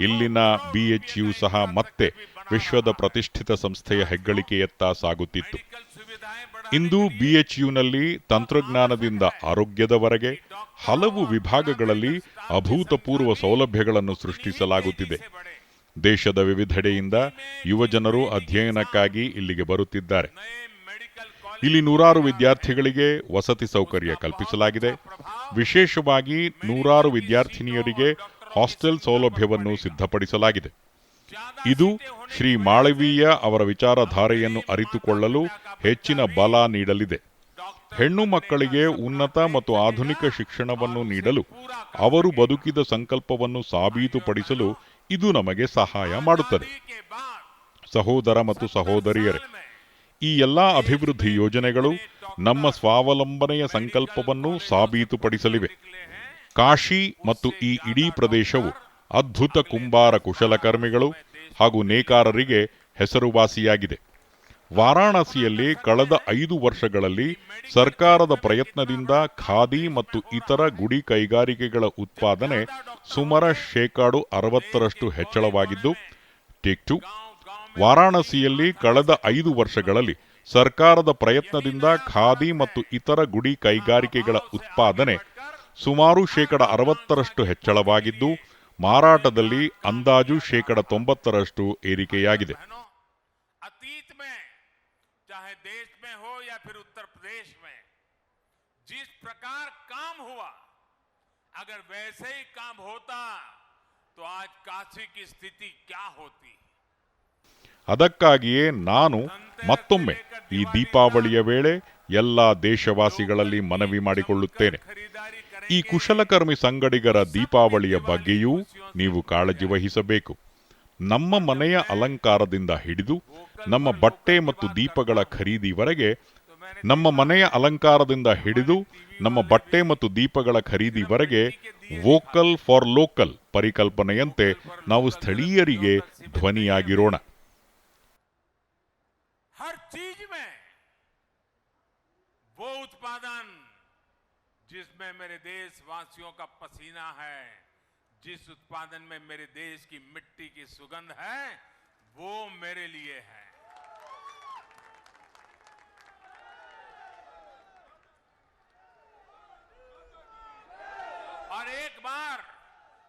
ಇಲ್ಲಿನ BHU ಸಹ ಮತ್ತೆ ವಿಶ್ವದ ಪ್ರತಿಷ್ಠಿತ ಸಂಸ್ಥೆಯ ಹೆಗ್ಗಳಿಕೆಯತ್ತ ಸಾಗುತ್ತಿತ್ತು. ಇಂದು BHUನಲ್ಲಿ ತಂತ್ರಜ್ಞಾನದಿಂದ ಆರೋಗ್ಯದವರೆಗೆ ಹಲವು ವಿಭಾಗಗಳಲ್ಲಿ ಅಭೂತಪೂರ್ವ ಸೌಲಭ್ಯಗಳನ್ನು ಸೃಷ್ಟಿಸಲಾಗುತ್ತಿದೆ. ದೇಶದ ವಿವಿಧೆಡೆಯಿಂದ ಯುವಜನರು ಅಧ್ಯಯನಕ್ಕಾಗಿ ಇಲ್ಲಿಗೆ ಬರುತ್ತಿದ್ದಾರೆ. ಇಲ್ಲಿ 100 ವಿದ್ಯಾರ್ಥಿಗಳಿಗೆ ವಸತಿ ಸೌಕರ್ಯ ಕಲ್ಪಿಸಲಾಗಿದೆ. ವಿಶೇಷವಾಗಿ 100 ವಿದ್ಯಾರ್ಥಿನಿಯರಿಗೆ ಹಾಸ್ಟೆಲ್ ಸೌಲಭ್ಯವನ್ನು ಸಿದ್ಧಪಡಿಸಲಾಗಿದೆ. ಇದು ಶ್ರೀ ಮಾಳವೀಯ ಅವರ ವಿಚಾರಧಾರೆಯನ್ನು ಅರಿತುಕೊಳ್ಳಲು ಹೆಚ್ಚಿನ ಬಲ ನೀಡಲಿದೆ. ಹೆಣ್ಣು ಮಕ್ಕಳಿಗೆ ಉನ್ನತ ಮತ್ತು ಆಧುನಿಕ ಶಿಕ್ಷಣವನ್ನು ನೀಡಲು, ಅವರು ಬದುಕಿದ ಸಂಕಲ್ಪವನ್ನು ಸಾಬೀತುಪಡಿಸಲು ಇದು ನಮಗೆ ಸಹಾಯ ಮಾಡುತ್ತದೆ. ಸಹೋದರ ಮತ್ತು ಸಹೋದರಿಯರೇ, ಈ ಎಲ್ಲ ಅಭಿವೃದ್ಧಿ ಯೋಜನೆಗಳು ನಮ್ಮ ಸ್ವಾವಲಂಬನೆಯ ಸಂಕಲ್ಪವನ್ನು ಸಾಬೀತುಪಡಿಸಲಿವೆ. ಕಾಶಿ ಮತ್ತು ಈ ಇಡೀ ಪ್ರದೇಶವು ಅದ್ಭುತ ಕುಂಬಾರ ಕುಶಲಕರ್ಮಿಗಳು ಹಾಗೂ ನೇಕಾರರಿಗೆ ಹೆಸರುವಾಸಿಯಾಗಿದೆ. ವಾರಾಣಸಿಯಲ್ಲಿ ಕಳೆದ 5 ವರ್ಷಗಳಲ್ಲಿ ಸರ್ಕಾರದ ಪ್ರಯತ್ನದಿಂದ ಖಾದಿ ಮತ್ತು ಇತರ ಗುಡಿ ಕೈಗಾರಿಕೆಗಳ ಉತ್ಪಾದನೆ ಸುಮಾರು 60% ಹೆಚ್ಚಳವಾಗಿದ್ದು, ಟೇಕ್ 2 ವಾರಾಣಸಿಯಲ್ಲಿ ಕಳೆದ 5 ವರ್ಷಗಳಲ್ಲಿ ಸರ್ಕಾರದ ಪ್ರಯತ್ನದಿಂದ ಖಾದಿ ಮತ್ತು ಇತರ ಗುಡಿ ಕೈಗಾರಿಕೆಗಳ ಉತ್ಪಾದನೆ ಸುಮಾರು 60% ಹೆಚ್ಚಳವಾಗಿದ್ದು, ಮಾರಾಟದಲ್ಲಿ ಅಂದಾಜು 90% ಏರಿಕೆಯಾಗಿದೆ. अतीत में चाहे देश में हो या फिर उत्तर प्रदेश में जिस प्रकार काम हुआ, अगर वैसे ही काम होता तो आज काशी की स्थिति क्या होती। ಅದಕ್ಕಾಗಿಯೇ ನಾನು ಮತ್ತೊಮ್ಮೆ ಈ ದೀಪಾವಳಿಯ ವೇಳೆ ಎಲ್ಲ ದೇಶವಾಸಿಗಳಲ್ಲಿ ಮನವಿ ಮಾಡಿಕೊಳ್ಳುತ್ತೇನೆ. ಈ ಕುಶಲಕರ್ಮಿ ಸಂಗಡಿಗರ ದೀಪಾವಳಿಯ ಬಗ್ಗೆಯೂ ನೀವು ಕಾಳಜಿ ವಹಿಸಬೇಕು. ನಮ್ಮ ಮನೆಯ ಅಲಂಕಾರದಿಂದ ಹಿಡಿದು ನಮ್ಮ ಬಟ್ಟೆ ಮತ್ತು ದೀಪಗಳ ಖರೀದಿವರೆಗೆ ವೋಕಲ್ ಫಾರ್ ಲೋಕಲ್ ಪರಿಕಲ್ಪನೆಯಂತೆ ನಾವು ಸ್ಥಳೀಯರಿಗೆ ಧ್ವನಿಯಾಗಿರೋಣ. हर चीज में वो उत्पादन जिसमें मेरे देशवासियों का पसीना है, जिस उत्पादन में मेरे देश की मिट्टी की सुगंध है, वो मेरे लिए है. और एक बार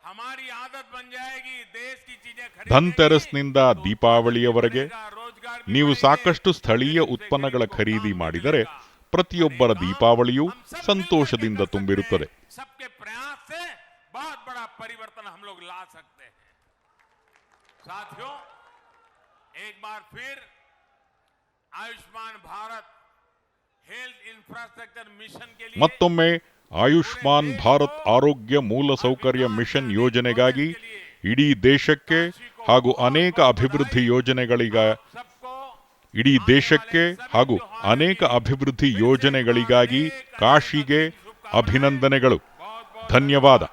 हमारी आदत बन जाएगी देश की चीजें खरीदने की. ಧನ್ತೆರಸ್ನಿಂದ ದೀಪಾವಳಿಯವರೆಗೆ ನೀವು ಸಾಕಷ್ಟು ಸ್ಥಳೀಯ ಉತ್ಪನ್ನಗಳ ಖರೀದಿ ಮಾಡಿದರೆ ಪ್ರತಿಯೊಬ್ಬರ ದೀಪಾವಳಿಯೂ ಸಂತೋಷದಿಂದ ತುಂಬಿರುತ್ತದೆ. सबके प्रयास से बहुत बड़ा परिवर्तन हम लोग ला सकते हैं. साथियों, एक बार फिर Ayushman Bharat health infrastructure mission के लिए ಮತ್ತೊಮ್ಮೆ ಆಯುಷ್ಮಾನ್ ಭಾರತ್ ಆರೋಗ್ಯ ಮೂಲಸೌಕರ್ಯ ಮಿಷನ್ ಯೋಜನೆಗಾಗಿ ಇಡೀ ದೇಶಕ್ಕೆ ಹಾಗೂ ಅನೇಕ ಅಭಿವೃದ್ಧಿ ಯೋಜನೆಗಳಿಗಾಗಿ ಕಾಶಿಗೆ ಅಭಿನಂದನೆಗಳು. ಧನ್ಯವಾದ.